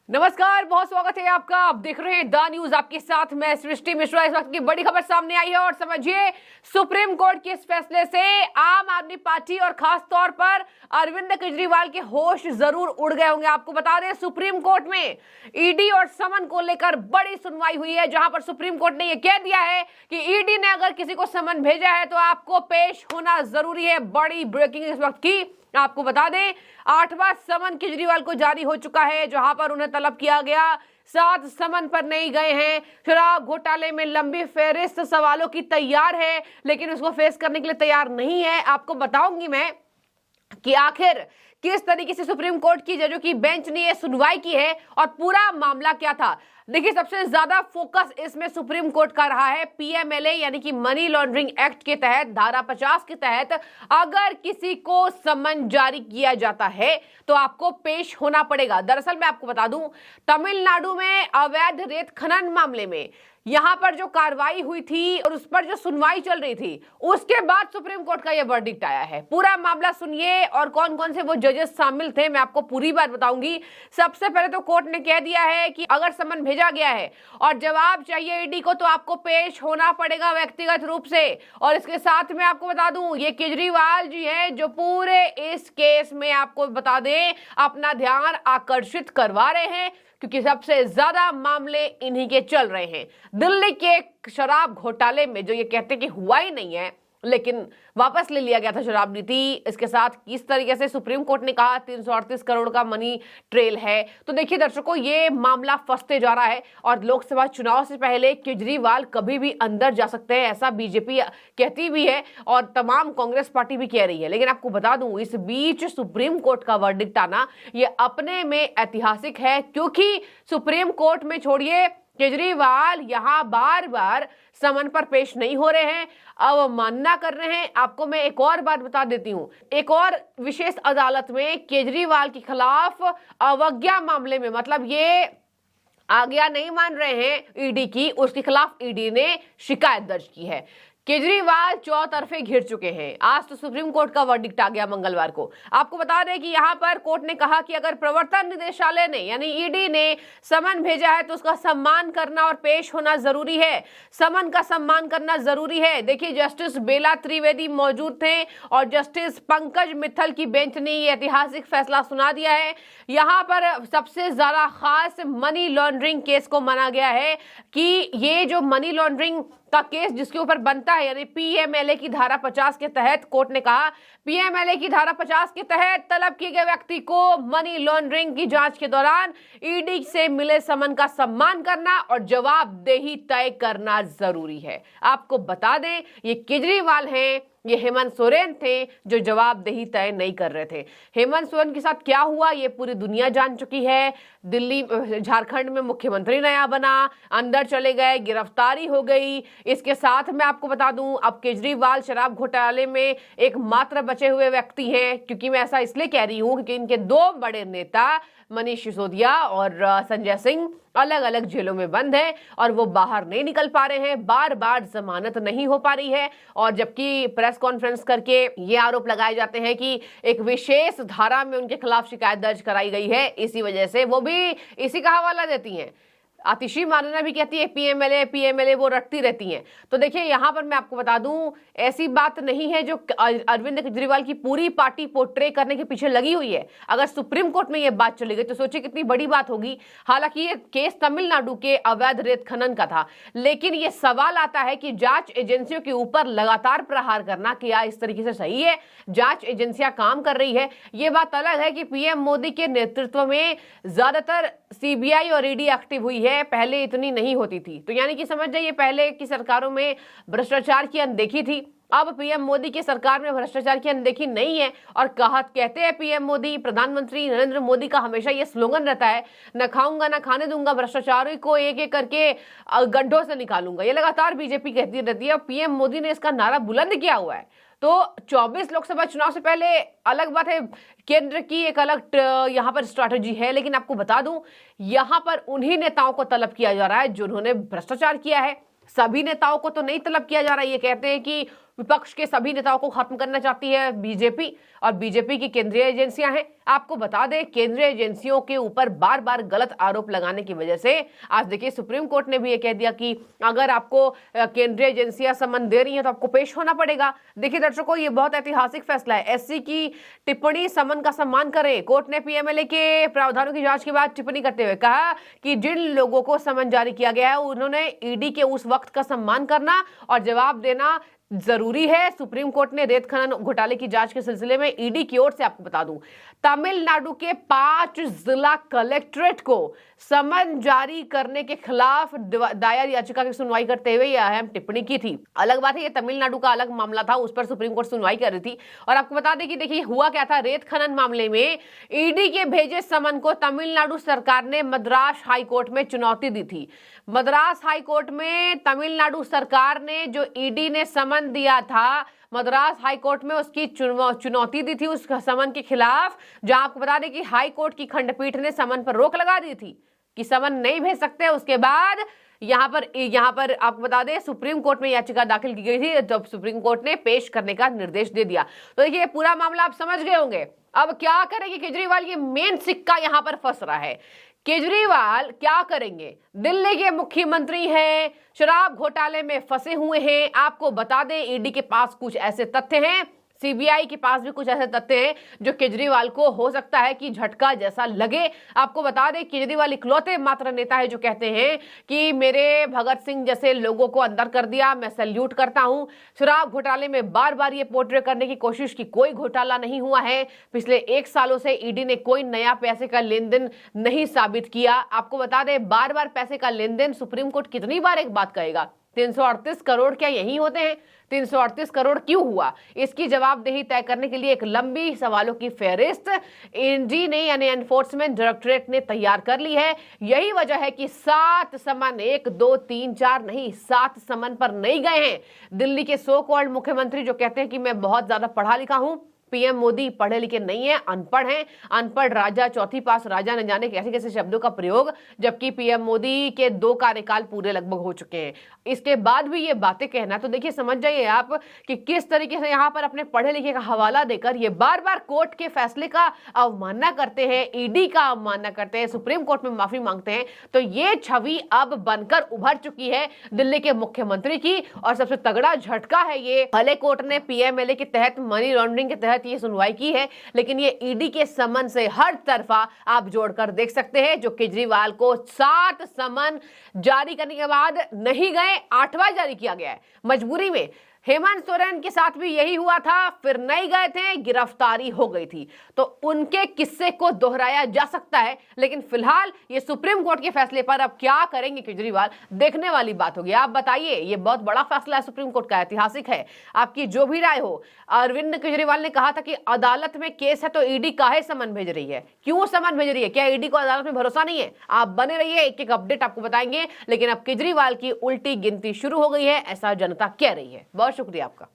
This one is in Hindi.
नमस्कार, बहुत स्वागत है आपका। आप देख रहे हैं द न्यूज, आपके साथ मैं सृष्टि मिश्रा। इस वक्त की बड़ी खबर सामने आई है और समझिए, सुप्रीम कोर्ट के इस फैसले से आम आदमी पार्टी और खास तौर पर अरविंद केजरीवाल के होश जरूर उड़ गए होंगे। आपको बता दें, सुप्रीम कोर्ट में ईडी और समन को लेकर बड़ी सुनवाई हुई है, जहां पर सुप्रीम कोर्ट ने यह कह दिया है कि ईडी ने अगर किसी को समन भेजा है तो आपको पेश होना जरूरी है। बड़ी ब्रेकिंग इस वक्त की आपको बता दें, 8वां समन केजरीवाल को जारी हो चुका है, जहां पर उन्हें तलब किया गया। 7 समन पर नहीं गए हैं। शराब घोटाले में लंबी फेहरिस्त सवालों की तैयार है, लेकिन उसको फेस करने के लिए तैयार नहीं है। आपको बताऊंगी मैं कि आखिर किस तरीके से सुप्रीम कोर्ट की जजों की बेंच ने यह सुनवाई की है और पूरा मामला क्या था। देखिए, सबसे ज्यादा फोकस इसमें सुप्रीम कोर्ट का रहा है पीएमएलए यानी कि मनी लॉन्ड्रिंग एक्ट के तहत, धारा 50 के तहत अगर किसी को समन जारी किया जाता है तो आपको पेश होना पड़ेगा। दरअसल मैं आपको बता दूं, तमिलनाडु में अवैध रेत खनन मामले में यहां पर जो कार्रवाई हुई थी और उस पर जो सुनवाई चल रही थी, उसके बाद सुप्रीम कोर्ट का यह वर्डिक्ट आया है। पूरा मामला सुनिए और कौन कौन से वो जजेस शामिल थे, मैं आपको पूरी बात बताऊंगी। सबसे पहले तो कोर्ट ने कह दिया है कि अगर समन भेजा गया है और जवाब चाहिए ईडी को, तो आपको पेश होना पड़ेगा व्यक्तिगत रूप से। और इसके साथ में आपको बता दूं, ये केजरीवाल जी है जो पूरे इस केस में आपको बता दें अपना ध्यान आकर्षित करवा रहे हैं, क्योंकि सबसे ज्यादा मामले इन्हीं के चल रहे हैं। दिल्ली के शराब घोटाले में जो ये कहते हैं कि हुआ ही नहीं है, लेकिन वापस ले लिया गया था शराब नीति। इसके साथ किस तरीके से सुप्रीम कोर्ट ने कहा 338 करोड़ का मनी ट्रेल है। तो देखिए दर्शकों, ये मामला फंसते जा रहा है और लोकसभा चुनाव से पहले केजरीवाल कभी भी अंदर जा सकते हैं, ऐसा बीजेपी कहती भी है और तमाम कांग्रेस पार्टी भी कह रही है। लेकिन आपको बता दूं, इस बीच सुप्रीम कोर्ट का वर्डिक्ट आना ये अपने में ऐतिहासिक है, क्योंकि सुप्रीम कोर्ट में छोड़िए, केजरीवाल यहां बार बार समन पर पेश नहीं हो रहे हैं, अवमानना कर रहे हैं। आपको मैं एक और बात बता देती हूं, एक और विशेष अदालत में केजरीवाल के खिलाफ अवज्ञा मामले में, मतलब ये आज्ञा नहीं मान रहे हैं ईडी की, उसके खिलाफ ईडी ने शिकायत दर्ज की है। केजरीवाल चौतरफे घिर चुके हैं। आज तो सुप्रीम कोर्ट का वर्डिक्ट आ गया मंगलवार को। आपको बता दें कि यहां पर कोर्ट ने कहा कि अगर प्रवर्तन निदेशालय ने यानी ईडी ने समन भेजा है तो उसका सम्मान करना और पेश होना जरूरी है। समन का सम्मान करना जरूरी है। देखिए, जस्टिस बेला त्रिवेदी मौजूद थे और जस्टिस पंकज मित्तल की बेंच ने ये ऐतिहासिक फैसला सुना दिया है। यहां पर सबसे ज्यादा खास मनी लॉन्ड्रिंग केस को माना गया है कि ये जो मनी लॉन्ड्रिंग का केस जिसके ऊपर बनता है, यानी पीएमएलए की धारा 50 के तहत, कोर्ट ने कहा पीएमएलए की धारा 50 के तहत तलब किए गए व्यक्ति को मनी लॉन्ड्रिंग की जांच के दौरान ईडी से मिले समन का सम्मान करना और जवाबदेही तय करना जरूरी है। आपको बता दें, ये केजरीवाल हैं, ये हेमंत सोरेन थे जो जवाबदेही तय नहीं कर रहे थे। हेमंत सोरेन के साथ क्या हुआ ये पूरी दुनिया जान चुकी है। दिल्ली झारखंड में मुख्यमंत्री नया बना, अंदर चले गए, गिरफ्तारी हो गई। इसके साथ मैं आपको बता दूं, अब केजरीवाल शराब घोटाले में एकमात्र बचे हुए व्यक्ति हैं, क्योंकि मैं ऐसा इसलिए कह रही हूं क्योंकि इनके 2 बड़े नेता मनीष सिसोदिया और संजय सिंह अलग अलग जेलों में बंद हैं और वो बाहर नहीं निकल पा रहे हैं। बार बार जमानत नहीं हो पा रही है, और जबकि प्रेस कॉन्फ्रेंस करके ये आरोप लगाए जाते हैं कि एक विशेष धारा में उनके खिलाफ शिकायत दर्ज कराई गई है, इसी वजह से वो भी इसी का हवाला देती हैं। आतिशी मानना भी कहती है पीएमएलए वो रटती रहती हैं। तो देखिए, यहां पर मैं आपको बता दूं, ऐसी बात नहीं है जो अरविंद केजरीवाल की पूरी पार्टी पोर्ट्रे करने के पीछे लगी हुई है। अगर सुप्रीम कोर्ट में ये बात चली गई तो सोचिए कितनी बड़ी बात होगी। हालांकि ये केस तमिलनाडु के अवैध रेत खनन का था, लेकिन ये सवाल आता है कि जांच एजेंसियों के ऊपर लगातार प्रहार करना क्या इस तरीके से सही है? जांच एजेंसियां काम कर रही है, ये बात अलग है कि पीएम मोदी के नेतृत्व में ज्यादातर सीबीआई और ईडी एक्टिव हुई है, पहले इतनी नहीं होती थी। तो यानी कि समझ जाइए, पहले की सरकारों में भ्रष्टाचार की अनदेखी थी, अब पीएम मोदी की सरकार में भ्रष्टाचार की अनदेखी नहीं है। और कहते हैं पीएम मोदी, प्रधानमंत्री नरेंद्र मोदी का हमेशा ये स्लोगन रहता है, न खाऊंगा न खाने दूंगा, भ्रष्टाचारी को एक एक करके गड्ढों से निकालूंगा। ये लगातार बीजेपी कहती रहती है और पीएम मोदी ने इसका नारा बुलंद किया हुआ है। तो 24 लोकसभा चुनाव से पहले अलग बात है, केंद्र की एक अलग यहाँ पर स्ट्रैटेजी है, लेकिन आपको बता दूं, यहाँ पर उन्हीं नेताओं को तलब किया जा रहा है जिन्होंने भ्रष्टाचार किया है। सभी नेताओं को तो नहीं तलब किया जा रहा है। ये कहते हैं कि विपक्ष के सभी नेताओं को खत्म करना चाहती है बीजेपी, और बीजेपी की केंद्रीय एजेंसियां हैं। आपको बता दें, केंद्रीय एजेंसियों के ऊपर बार बार गलत आरोप लगाने की वजह से आज देखिए सुप्रीम कोर्ट ने भी ये कह दिया कि अगर आपको केंद्रीय एजेंसियां समन दे रही हैं तो आपको पेश होना पड़ेगा। देखिए दर्शकों, ये बहुत ऐतिहासिक फैसला है। एससी की टिप्पणी समन का सम्मान करें। कोर्ट ने पीएमएलए के प्रावधानों की जांच के बाद टिप्पणी करते हुए कहा कि जिन लोगों को समन जारी किया गया है उन्होंने ईडी के उस वक्त का सम्मान करना और जवाब देना जरूरी है। सुप्रीम कोर्ट ने रेत खनन घोटाले की जांच के सिलसिले में ईडी की ओर से आपको बता दूं, तमिलनाडु के 5 जिला कलेक्ट्रेट को समन जारी करने के खिलाफ दायर याचिका की सुनवाई करते हुए यह अहम टिप्पणी की थी। अलग बात है, ये तमिलनाडु का अलग मामला था, उस पर सुप्रीम कोर्ट सुनवाई कर रही थी। और आपको बता दें कि देखिए हुआ क्या था, रेत खनन मामले में ईडी के भेजे समन को तमिलनाडु सरकार ने मद्रास हाईकोर्ट में चुनौती दी थी। मद्रास हाईकोर्ट में तमिलनाडु सरकार ने जो ईडी ने समन दिया था, मद्रास हाईकोर्ट में उसकी चुनौती दी थी उस समन के खिलाफ, जहां आपको बता दें कि हाईकोर्ट की खंडपीठ ने समन पर रोक लगा दी थी कि समन नहीं भेज सकते। उसके बाद यहां पर आपको बता दें सुप्रीम कोर्ट में याचिका दाखिल की गई थी, जब सुप्रीम कोर्ट ने पेश करने का निर्देश दे दिया। तो देखिए पूरा मामला आप समझ गए होंगे। अब क्या करेंगे केजरीवाल, ये मेन सिक्का यहां पर फंस रहा है। केजरीवाल क्या करेंगे? दिल्ली के मुख्यमंत्री हैं, शराब घोटाले में फंसे हुए हैं। आपको बता दें ईडी के पास कुछ ऐसे तथ्य हैं, सीबीआई के पास भी कुछ ऐसे तथ्य हैं जो केजरीवाल को हो सकता है कि झटका जैसा लगे। आपको बता दें केजरीवाल इकलौते मात्र नेता है जो कहते हैं कि मेरे भगत सिंह जैसे लोगों को अंदर कर दिया, मैं सैल्यूट करता हूं। शराब घोटाले में बार बार ये पोर्ट्रे करने की कोशिश की कोई घोटाला नहीं हुआ है। पिछले 1 सालों से ईडी ने कोई नया पैसे का लेन देन नहीं साबित किया। आपको बता दें बार बार पैसे का लेन देन, सुप्रीम कोर्ट कितनी बार एक बात कहेगा? 338 करोड़ क्या यही होते हैं? 338 करोड़ क्यों हुआ? इसकी जवाबदेही तय करने के लिए एक लंबी सवालों की फहरिस्त ईडी ने यानी एनफोर्समेंट डायरेक्टरेट ने तैयार कर ली है। यही वजह है कि 7 समन, 1 2 3 4 नहीं, 7 समन पर नहीं गए हैं दिल्ली के सो कॉल्ड मुख्यमंत्री जो कहते हैं कि मैं बहुत ज्यादा पढ़ा लिखा हूं। पीएम मोदी पढ़े लिखे नहीं है, अनपढ़ हैं। अनपढ़ राजा, चौथी पास राजा, न जाने कैसे कैसे शब्दों का प्रयोग, जबकि पीएम मोदी के 2 कार्यकाल पूरे लगभग हो चुके हैं। इसके बाद भी ये बातें कहना, तो देखिए समझ जाइए आप कि किस तरीके से यहाँ पर अपने पढ़े लिखे का हवाला देकर ये बार बार कोर्ट के फैसले का अवमानना करते हैं, ईडी का अवमानना करते हैं, सुप्रीम कोर्ट में माफी मांगते हैं। तो ये छवि अब बनकर उभर चुकी है दिल्ली के मुख्यमंत्री की, और सबसे तगड़ा झटका है ये। भले कोर्ट ने पीएमएलए के तहत, मनी लॉन्ड्रिंग के तहत ये सुनवाई की है, लेकिन ये ईडी के समन से हर तरफा आप जोड़कर देख सकते हैं, जो केजरीवाल को 7 समन जारी करने के बाद नहीं गए, 8वां जारी किया गया है मजबूरी में। हेमंत सोरेन के साथ भी यही हुआ था, फिर नहीं गए थे, गिरफ्तारी हो गई थी। तो उनके किस्से को दोहराया जा सकता है, लेकिन फिलहाल ये सुप्रीम कोर्ट के फैसले पर अब क्या करेंगे केजरीवाल, देखने वाली बात होगी। आप बताइए, ये बहुत बड़ा फैसला है सुप्रीम कोर्ट का, ऐतिहासिक है। आपकी जो भी राय हो। अरविंद केजरीवाल ने कहा था कि अदालत में केस है तो ईडी काहे समन भेज रही है, क्यों समन भेज रही है, क्या ईडी को अदालत में भरोसा नहीं है? आप बने रहिए, एक एक अपडेट आपको बताएंगे। लेकिन अब केजरीवाल की उल्टी गिनती शुरू हो गई है, ऐसा जनता कह रही है। बहुत शुक्रिया आपका।